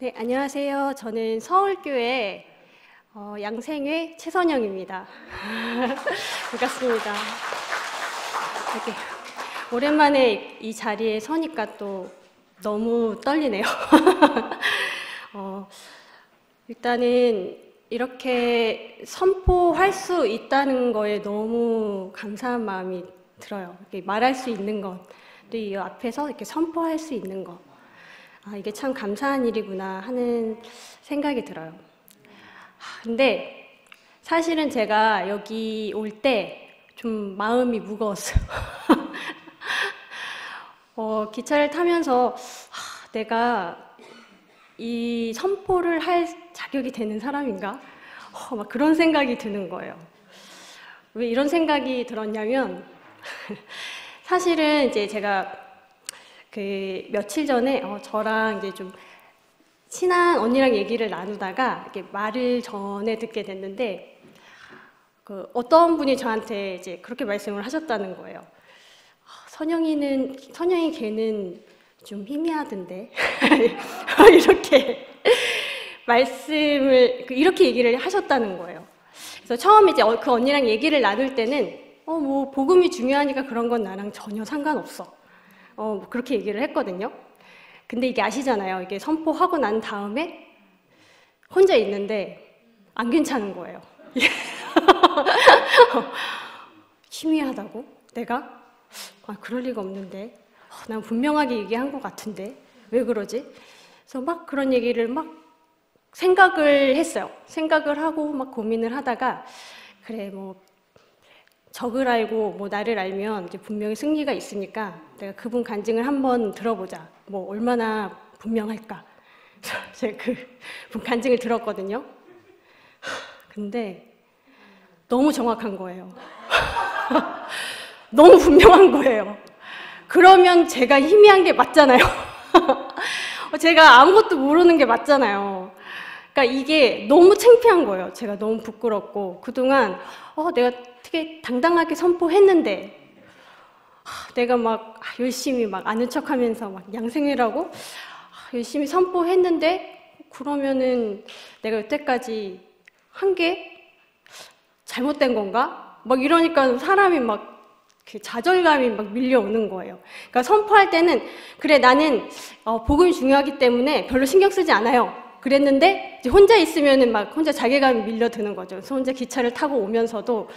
네, 안녕하세요. 저는 서울교회 양생회 최선영입니다. 반갑습니다. 이렇게 오랜만에 이 자리에 서니까 또 너무 떨리네요. 일단은 이렇게 선포할 수 있다는 거에 너무 감사한 마음이 들어요. 이렇게 말할 수 있는 것, 또 이 앞에서 이렇게 선포할 수 있는 것. 이게 참 감사한 일이구나 하는 생각이 들어요. 근데 사실은 제가 여기 올 때 좀 마음이 무거웠어요. 기차를 타면서 내가 이 선포를 할 자격이 되는 사람인가? 막 그런 생각이 드는 거예요. 왜 이런 생각이 들었냐면 사실은 이제 제가 그 며칠 전에 저랑 이제 좀 친한 언니랑 얘기를 나누다가 이렇게 말을 전해 듣게 됐는데 어떤 분이 저한테 이제 그렇게 말씀을 하셨다는 거예요. 선영이 걔는 좀 희미하던데 이렇게 말씀을 이렇게 얘기를 하셨다는 거예요. 그래서 처음에 이제 그 언니랑 얘기를 나눌 때는 뭐 복음이 중요하니까 그런 건 나랑 전혀 상관없어. 뭐 그렇게 얘기를 했거든요. 근데 이게 아시잖아요. 이게 선포하고 난 다음에 혼자 있는데 안 괜찮은 거예요. 희미하다고? 내가? 그럴 리가 없는데. 난 분명하게 얘기한 것 같은데. 왜 그러지? 그래서 막 그런 얘기를 막 생각을 했어요. 생각을 하고 막 고민을 하다가 그래 뭐 적을 알고 뭐 나를 알면 이제 분명히 승리가 있으니까 내가 그분 간증을 한번 들어보자. 뭐 얼마나 분명할까. 제가 그분 간증을 들었거든요. 근데 너무 정확한 거예요. 너무 분명한 거예요. 그러면 제가 희미한 게 맞잖아요. 제가 아무것도 모르는 게 맞잖아요. 그러니까 이게 너무 창피한 거예요. 제가 너무 부끄럽고 그동안 내가 되게 당당하게 선포했는데 내가 막 열심히 막 아는 척하면서 막 양생회라고 열심히 선포했는데 그러면은 내가 여태까지 한 게 잘못된 건가? 막 이러니까 사람이 막 좌절감이 막 밀려오는 거예요. 그러니까 선포할 때는 그래 나는 복음이 중요하기 때문에 별로 신경 쓰지 않아요. 그랬는데 이제 혼자 있으면은 막 혼자 자괴감이 밀려드는 거죠. 그래서 혼자 기차를 타고 오면서도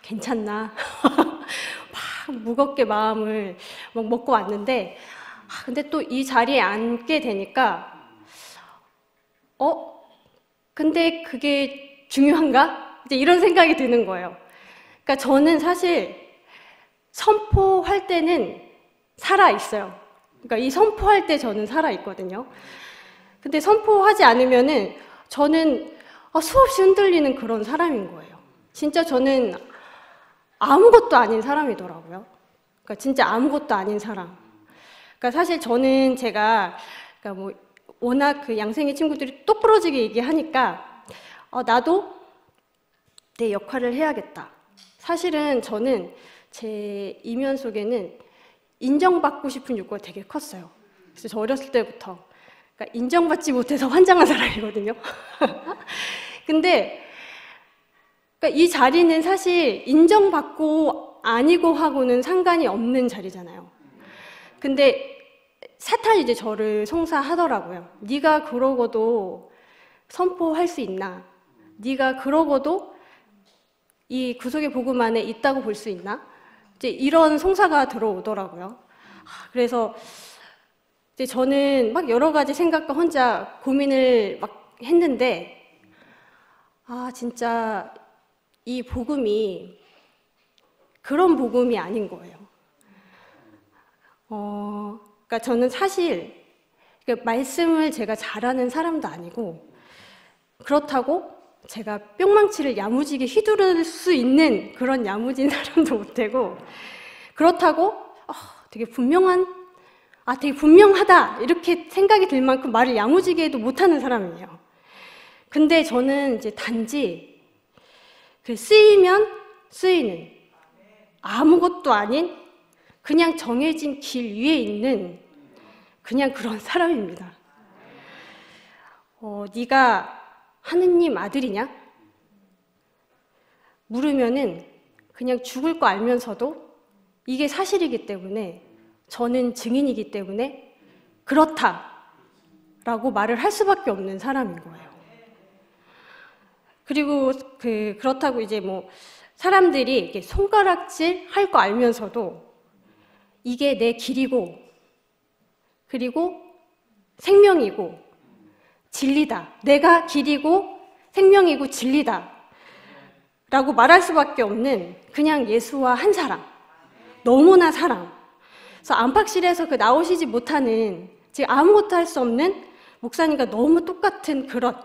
괜찮나? 막 무겁게 마음을 막 먹고 왔는데 근데 또 이 자리에 앉게 되니까 근데 그게 중요한가? 이제 이런 생각이 드는 거예요. 그러니까 저는 사실 선포할 때는 살아있어요. 그러니까 이 선포할 때 저는 살아있거든요. 근데 선포하지 않으면은 저는 수없이 흔들리는 그런 사람인 거예요. 진짜 저는 아무것도 아닌 사람이더라고요. 그러니까 진짜 아무것도 아닌 사람. 그러니까 사실 저는 그러니까 뭐 워낙 그 양생의 친구들이 똑부러지게 얘기하니까 나도 내 역할을 해야겠다. 사실은 저는 제 이면 속에는 인정받고 싶은 욕구가 되게 컸어요. 그래서 저 어렸을 때부터 그러니까 인정받지 못해서 환장한 사람이거든요. 근데 그러니까 이 자리는 사실 인정받고 아니고 하고는 상관이 없는 자리잖아요. 근데 사탄이 이제 저를 송사하더라고요. 네가 그러고도 선포할 수 있나? 네가 그러고도 이 구속의 복음 안에 있다고 볼 수 있나? 이제 이런 송사가 들어오더라고요. 그래서 이제 저는 막 여러 가지 생각과 혼자 고민을 막 했는데 진짜 이 복음이 그런 복음이 아닌 거예요. 그러니까 저는 사실 말씀을 제가 잘하는 사람도 아니고 그렇다고 제가 뿅망치를 야무지게 휘두를 수 있는 그런 야무진 사람도 못되고 그렇다고 되게 분명하다 이렇게 생각이 들 만큼 말을 야무지게 해도 못하는 사람이에요. 근데 저는 이제 단지 쓰이면 쓰이는 아무것도 아닌 그냥 정해진 길 위에 있는 그냥 그런 사람입니다. 네가 하느님 아들이냐? 물으면은 그냥 죽을 거 알면서도 이게 사실이기 때문에, 저는 증인이기 때문에 그렇다라고 말을 할 수밖에 없는 사람인 거예요. 그리고 그렇다고 이제 뭐 사람들이 이렇게 손가락질 할 거 알면서도 이게 내 길이고, 그리고 생명이고 진리다, 내가 길이고 생명이고 진리다 라고 말할 수밖에 없는 그냥 예수와 한 사람, 너무나 사람. 그래서 안팎실에서 나오시지 못하는, 지금 아무것도 할 수 없는 목사님과 너무 똑같은 그런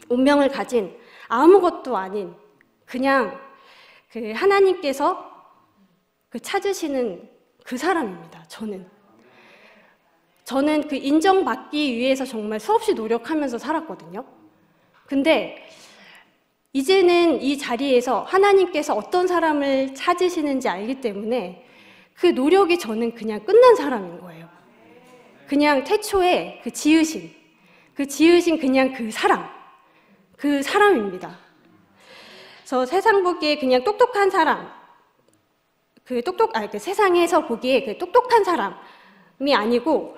운명을 가진 아무것도 아닌 그냥 하나님께서 찾으시는 그 사람입니다. 저는 인정받기 위해서 정말 수없이 노력하면서 살았거든요. 근데 이제는 이 자리에서 하나님께서 어떤 사람을 찾으시는지 알기 때문에 그 노력이 저는 그냥 끝난 사람인 거예요. 그냥 태초에 지으신 그냥 그 사람입니다. 그래서 세상 보기에 그냥 똑똑한 사람, 세상에서 보기에 똑똑한 사람이 아니고,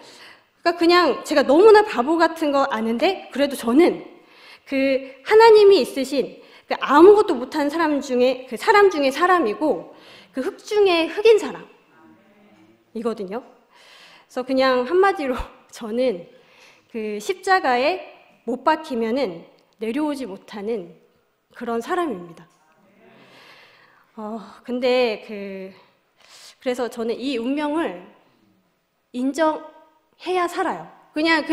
그냥 제가 너무나 바보 같은 거 아는데, 그래도 저는 하나님이 있으신 아무것도 못한 사람 중에 사람이고, 흙 중에 흙인 사람이거든요. 그래서 그냥 한마디로 저는 십자가에 못 박히면은 내려오지 못하는 그런 사람입니다. 근데 그래서 저는 이 운명을 인정해야 살아요. 그냥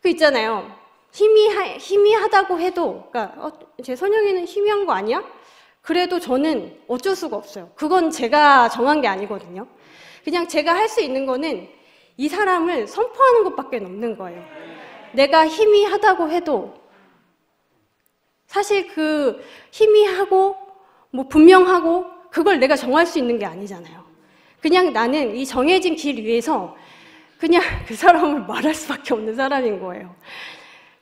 있잖아요. 희미하다고 해도, 제 선영이는 희미한 거 아니야? 그래도 저는 어쩔 수가 없어요. 그건 제가 정한 게 아니거든요. 그냥 제가 할 수 있는 거는 이 사람을 선포하는 것밖에 없는 거예요. 내가 희미하다고 해도 사실 희미하고 뭐 분명하고 그걸 내가 정할 수 있는 게 아니잖아요. 그냥 나는 이 정해진 길 위에서 그냥 그 사람을 말할 수밖에 없는 사람인 거예요.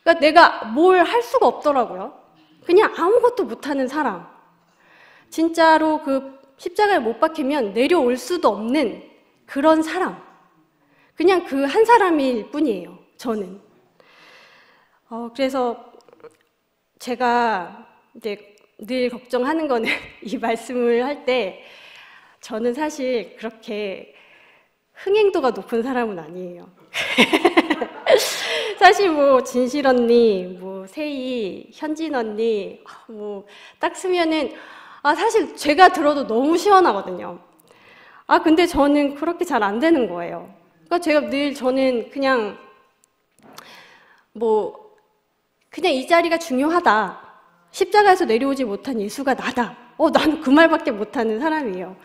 그러니까 내가 뭘 할 수가 없더라고요. 그냥 아무것도 못하는 사람. 진짜로 십자가에 못 박히면 내려올 수도 없는 그런 사람. 그냥 한 사람일 뿐이에요, 저는. 그래서 제가 이제 늘 걱정하는 거는 이 말씀을 할 때 저는 사실 그렇게 흥행도가 높은 사람은 아니에요. 사실 뭐 진실 언니, 뭐 세희, 현진 언니 뭐 딱 쓰면은 사실 제가 들어도 너무 시원하거든요. 근데 저는 그렇게 잘 안 되는 거예요. 그러니까 저는 그냥 이 자리가 중요하다. 십자가에서 내려오지 못한 예수가 나다. 나는 그 말밖에 못하는 사람이에요.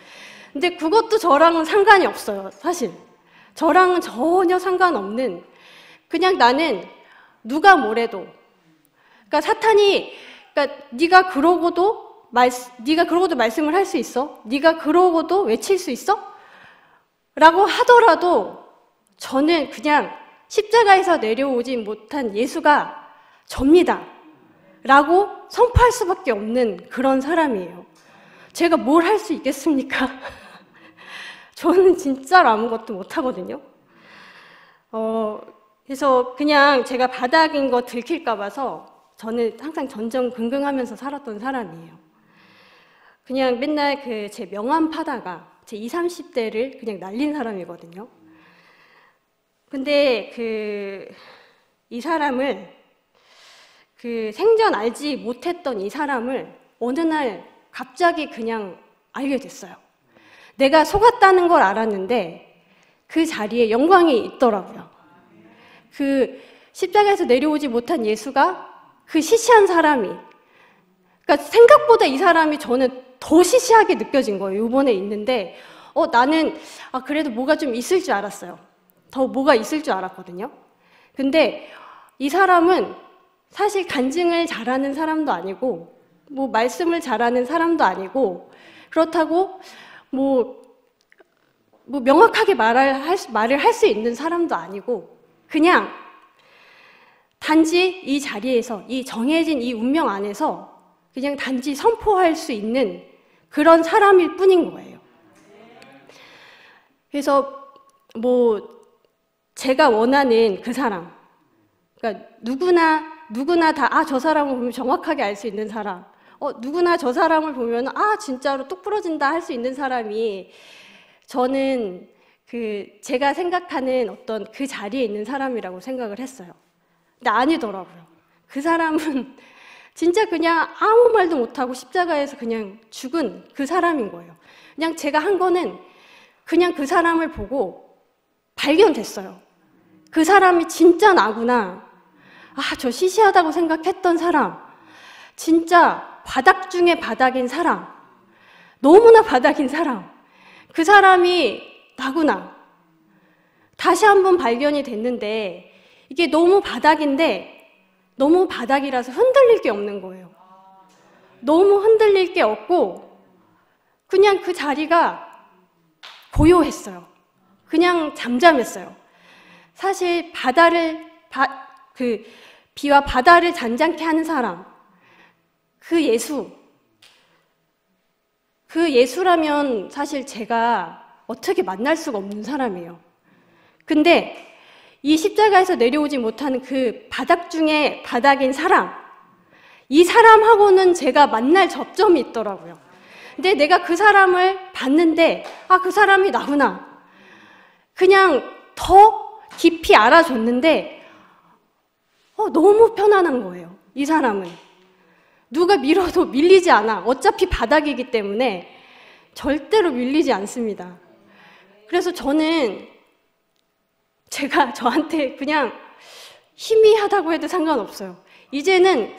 근데 그것도 저랑은 상관이 없어요, 사실. 저랑은 전혀 상관없는, 그냥 나는 누가 뭐래도, 사탄이, 네가 그러고도 말씀을 할 수 있어? 네가 그러고도 외칠 수 있어? 라고 하더라도 저는 그냥 십자가에서 내려오지 못한 예수가 접니다 라고 선포할 수밖에 없는 그런 사람이에요. 제가 뭘 할 수 있겠습니까? 저는 진짜로 아무것도 못하거든요. 그래서 그냥 제가 바닥인 거 들킬까 봐서 저는 항상 전전긍긍하면서 살았던 사람이에요. 그냥 맨날 제 명함 파다가 제 20, 30대를 그냥 날린 사람이거든요. 근데 이 사람을 생전 알지 못했던 이 사람을 어느 날 갑자기 그냥 알게 됐어요. 내가 속았다는 걸 알았는데 그 자리에 영광이 있더라고요. 십자가에서 내려오지 못한 예수가 시시한 사람이, 생각보다 이 사람이 저는 더 시시하게 느껴진 거예요. 이번에 있는데 나는 그래도 뭐가 좀 있을 줄 알았어요. 더 뭐가 있을 줄 알았거든요. 근데 이 사람은 사실 간증을 잘하는 사람도 아니고 뭐 말씀을 잘하는 사람도 아니고, 그렇다고 뭐 명확하게 말을 할 수 있는 사람도 아니고, 그냥 단지 이 자리에서, 이 정해진 이 운명 안에서 그냥 단지 선포할 수 있는 그런 사람일 뿐인 거예요. 그래서 제가 원하는 그 사람, 그러니까 누구나 다 저 사람을 보면 정확하게 알 수 있는 사람, 누구나 저 사람을 보면 진짜로 똑 부러진다 할 수 있는 사람이, 저는 제가 생각하는 어떤 그 자리에 있는 사람이라고 생각을 했어요. 근데 아니더라고요. 그 사람은 진짜 그냥 아무 말도 못하고 십자가에서 그냥 죽은 그 사람인 거예요. 그냥 제가 한 거는 그냥 그 사람을 보고 발견됐어요. 그 사람이 진짜 나구나. 저 시시하다고 생각했던 사람, 진짜 바닥 중에 바닥인 사람, 너무나 바닥인 사람, 그 사람이 나구나. 다시 한번 발견이 됐는데, 이게 너무 바닥인데 너무 바닥이라서 흔들릴 게 없는 거예요. 너무 흔들릴 게 없고 그냥 그 자리가 고요했어요. 그냥 잠잠했어요. 사실 비와 바다를 잔잔케 하는 사람, 그 예수라면 사실 제가 어떻게 만날 수가 없는 사람이에요. 근데 이 십자가에서 내려오지 못하는 그 바닥 중에 바닥인 사람, 이 사람하고는 제가 만날 접점이 있더라고요. 근데 내가 그 사람을 봤는데 그 사람이 나구나. 그냥 더 깊이 알아줬는데 너무 편안한 거예요. 이 사람은 누가 밀어도 밀리지 않아. 어차피 바닥이기 때문에 절대로 밀리지 않습니다. 그래서 저는 제가 저한테 그냥 희미하다고 해도 상관없어요. 이제는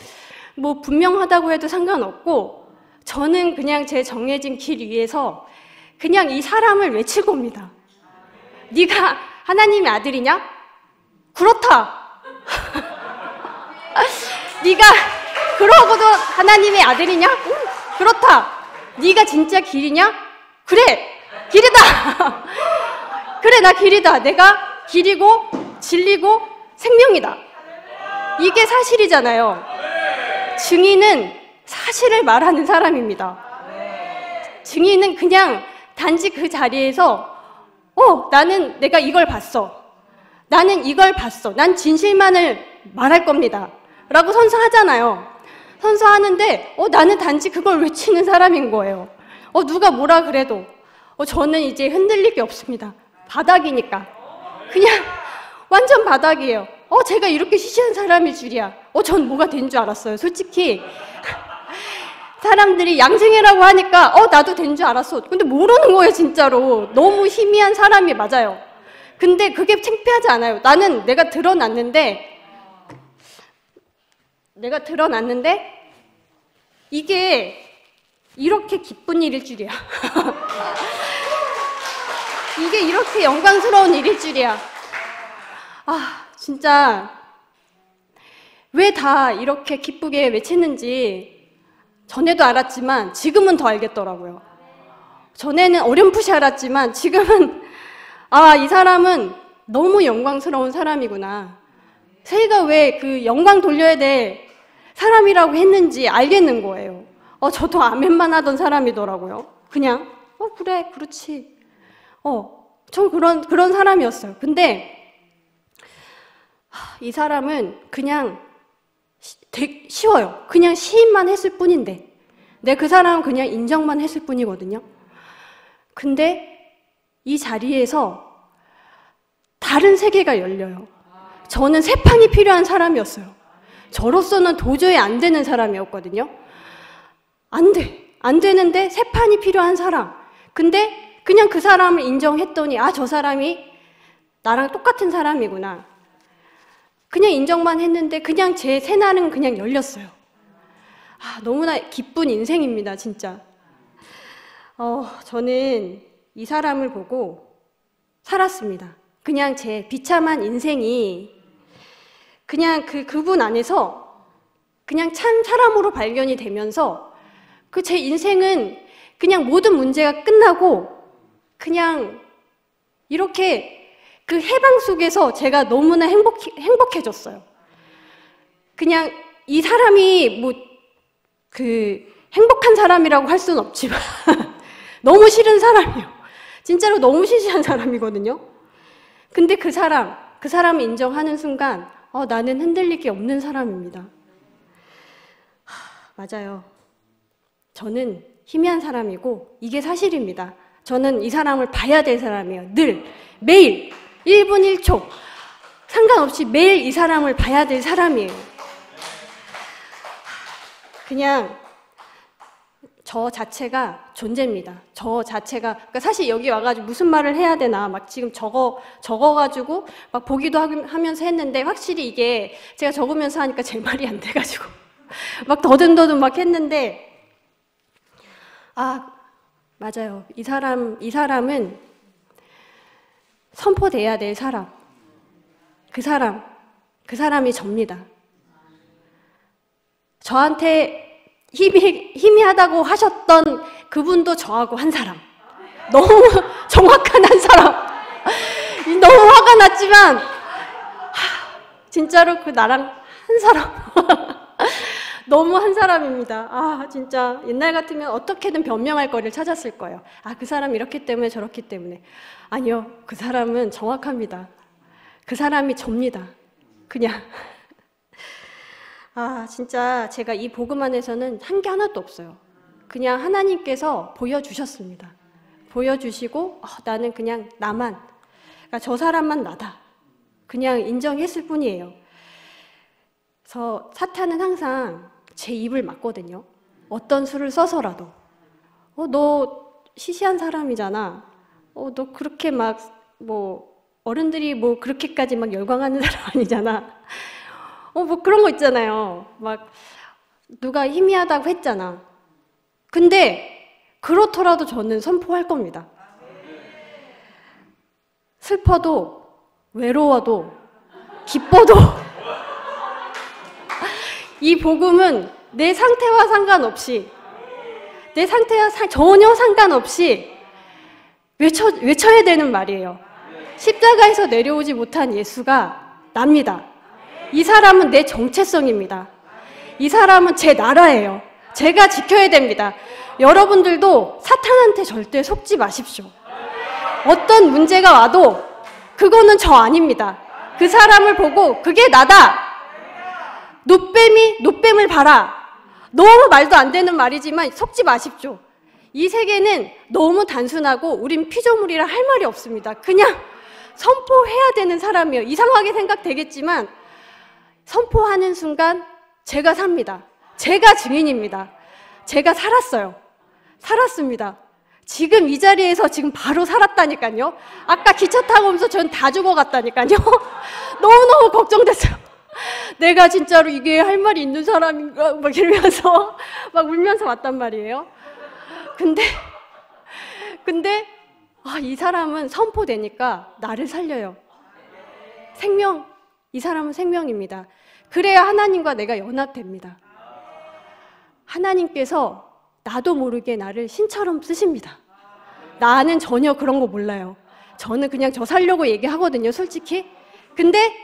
분명하다고 해도 상관없고, 저는 그냥 제 정해진 길 위에서 그냥 이 사람을 외칠 겁니다. 네가 하나님의 아들이냐? 그렇다. 네가 그러고도 하나님의 아들이냐? 응, 그렇다. 네가 진짜 길이냐? 그래, 길이다. 그래, 나 길이다. 내가 길이고 진리고 생명이다. 이게 사실이잖아요. 증인은 사실을 말하는 사람입니다. 증인은 그냥 단지 그 자리에서 나는 내가 이걸 봤어. 나는 이걸 봤어. 난 진실만을 말할 겁니다. 라고 선서하잖아요. 선서하는데 나는 단지 그걸 외치는 사람인 거예요. 누가 뭐라 그래도 저는 이제 흔들릴 게 없습니다. 바닥이니까. 그냥 완전 바닥이에요. 제가 이렇게 시시한 사람일 줄이야. 전 뭐가 된 줄 알았어요. 솔직히 사람들이 양생애라고 하니까 나도 된 줄 알았어. 근데 모르는 거예요. 진짜로 너무 희미한 사람이 맞아요. 근데 그게 창피하지 않아요. 나는 내가 드러났는데 이게 이렇게 기쁜 일일 줄이야. 이게 이렇게 영광스러운 일일 줄이야. 진짜 왜 다 이렇게 기쁘게 외치는지 전에도 알았지만 지금은 더 알겠더라고요. 전에는 어렴풋이 알았지만 지금은 이 사람은 너무 영광스러운 사람이구나. 새가 왜 그 영광 돌려야 될 사람이라고 했는지 알겠는 거예요. 저도 아멘만 하던 사람이더라고요. 그냥 그래, 그렇지. 전 그런 사람이었어요. 근데 이 사람은 그냥 되게 쉬워요. 그냥 시인만 했을 뿐인데, 그 사람은 그냥 인정만 했을 뿐이거든요. 근데 이 자리에서 다른 세계가 열려요. 저는 새 판이 필요한 사람이었어요. 저로서는 도저히 안 되는 사람이었거든요. 안 되는데 새 판이 필요한 사람. 근데 그냥 그 사람을 인정했더니 저 사람이 나랑 똑같은 사람이구나. 그냥 인정만 했는데 그냥 제 새날은 그냥 열렸어요. 너무나 기쁜 인생입니다, 진짜. 저는 이 사람을 보고 살았습니다. 그냥 제 비참한 인생이 그냥 그분 안에서 그냥 참 사람으로 발견이 되면서 제 인생은 그냥 모든 문제가 끝나고 그냥 이렇게 그 해방 속에서 제가 너무나 행복해졌어요. 그냥 이 사람이 뭐 행복한 사람이라고 할 수는 없지만 너무 싫은 사람이에요. 진짜로 너무 시시한 사람이거든요. 근데 그 사람을 인정하는 순간 나는 흔들릴 게 없는 사람입니다. 맞아요. 저는 희미한 사람이고 이게 사실입니다. 저는 이 사람을 봐야 될 사람이에요. 늘, 매일, 1분 1초 상관없이 매일 이 사람을 봐야 될 사람이에요. 그냥 저 자체가 존재입니다. 저 자체가, 그러니까 사실 여기 와가지고 무슨 말을 해야 되나 막 지금 적어가지고 막 보기도 하면서 했는데 확실히 이게 제가 적으면서 하니까 제 말이 안 돼가지고 막 더듬더듬 막 했는데 맞아요. 이 사람은 선포돼야 될 사람. 그 사람이 접니다. 저한테 희미하다고 하셨던 그분도 저하고 한 사람. 너무 정확한 한 사람. 너무 화가 났지만 진짜로 나랑 한 사람. 너무 한 사람입니다. 진짜 옛날 같으면 어떻게든 변명할 거리를 찾았을 거예요. 그 사람 이렇기 때문에 저렇기 때문에. 아니요. 그 사람은 정확합니다. 그 사람이 접니다. 그냥. 진짜 제가 이 복음 안에서는 한 게 하나도 없어요. 그냥 하나님께서 보여주셨습니다. 보여주시고 나는 그냥 나만, 그러니까 저 사람만 나다. 그냥 인정했을 뿐이에요. 그래서 사탄은 항상 제 입을 막거든요. 어떤 수를 써서라도. 너 시시한 사람이잖아. 너 그렇게 어른들이 그렇게까지 열광하는 사람 아니잖아. 그런 거 있잖아요. 누가 희미하다고 했잖아. 근데 그렇더라도 저는 선포할 겁니다. 슬퍼도, 외로워도, 기뻐도 이 복음은 내 상태와 상관없이, 내 상태와 전혀 상관없이 외쳐야 되는 말이에요. 십자가에서 내려오지 못한 예수가 납니다. 이 사람은 내 정체성입니다. 이 사람은 제 나라예요. 제가 지켜야 됩니다. 여러분들도 사탄한테 절대 속지 마십시오. 어떤 문제가 와도 그거는 저 아닙니다. 그 사람을 보고 그게 나다. 노뱀을 봐라. 너무 말도 안 되는 말이지만 속지 마십시오. 이 세계는 너무 단순하고 우린 피조물이라 할 말이 없습니다. 그냥 선포해야 되는 사람이에요. 이상하게 생각되겠지만 선포하는 순간 제가 삽니다. 제가 증인입니다. 제가 살았습니다. 지금 이 자리에서 지금 바로 살았다니까요. 아까 기차 타고 오면서 전 다 죽어갔다니까요. 너무너무 걱정됐어요. 내가 진짜로 이게 할 말이 있는 사람인가 이러면서 울면서 왔단 말이에요. 근데 이 사람은 선포되니까 나를 살려요. 이 사람은 생명입니다. 그래야 하나님과 내가 연합됩니다. 하나님께서 나도 모르게 나를 신처럼 쓰십니다. 나는 전혀 그런 거 몰라요. 저는 그냥 저 살려고 얘기하거든요, 솔직히. 근데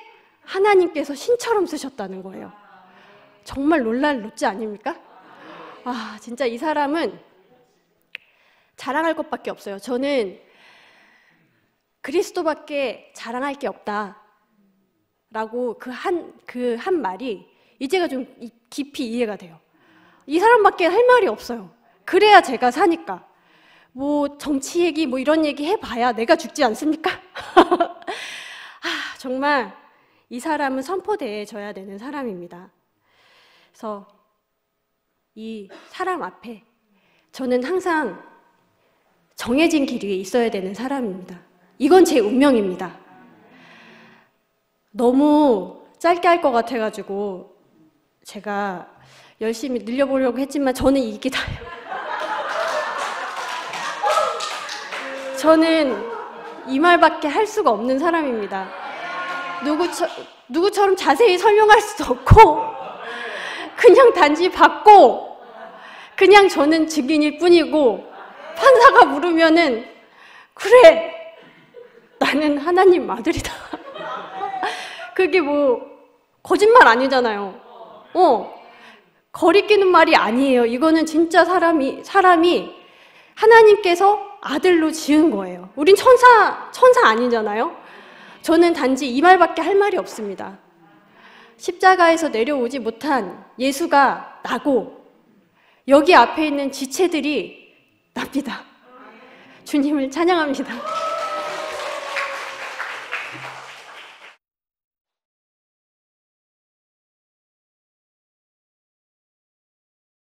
하나님께서 신처럼 쓰셨다는 거예요. 정말 놀랄 노치 아닙니까? 진짜 이 사람은 자랑할 것밖에 없어요. 저는 그리스도밖에 자랑할 게 없다. 라고 그 한 말이 이제가 좀 깊이 이해가 돼요. 이 사람밖에 할 말이 없어요. 그래야 제가 사니까. 정치 얘기 이런 얘기 해봐야 내가 죽지 않습니까? 정말 이 사람은 선포되어져야 되는 사람입니다. 그래서 이 사람 앞에 저는 항상 정해진 길 위에 있어야 되는 사람입니다. 이건 제 운명입니다. 너무 짧게 할 것 같아가지고 제가 열심히 늘려보려고 했지만 저는 이게 다예요. 저는 이 말밖에 할 수가 없는 사람입니다. 누구처럼 자세히 설명할 수도 없고 그냥 단지 받고 그냥 저는 증인일 뿐이고 판사가 물으면은 그래 나는 하나님 아들이다. 그게 거짓말 아니잖아요. 거리끼는 말이 아니에요. 이거는 진짜 사람이 하나님께서 아들로 지은 거예요. 우린 천사 아니잖아요. 저는 단지 이 말밖에 할 말이 없습니다. 십자가에서 내려오지 못한 예수가 나고 여기 앞에 있는 지체들이 납니다. 주님을 찬양합니다.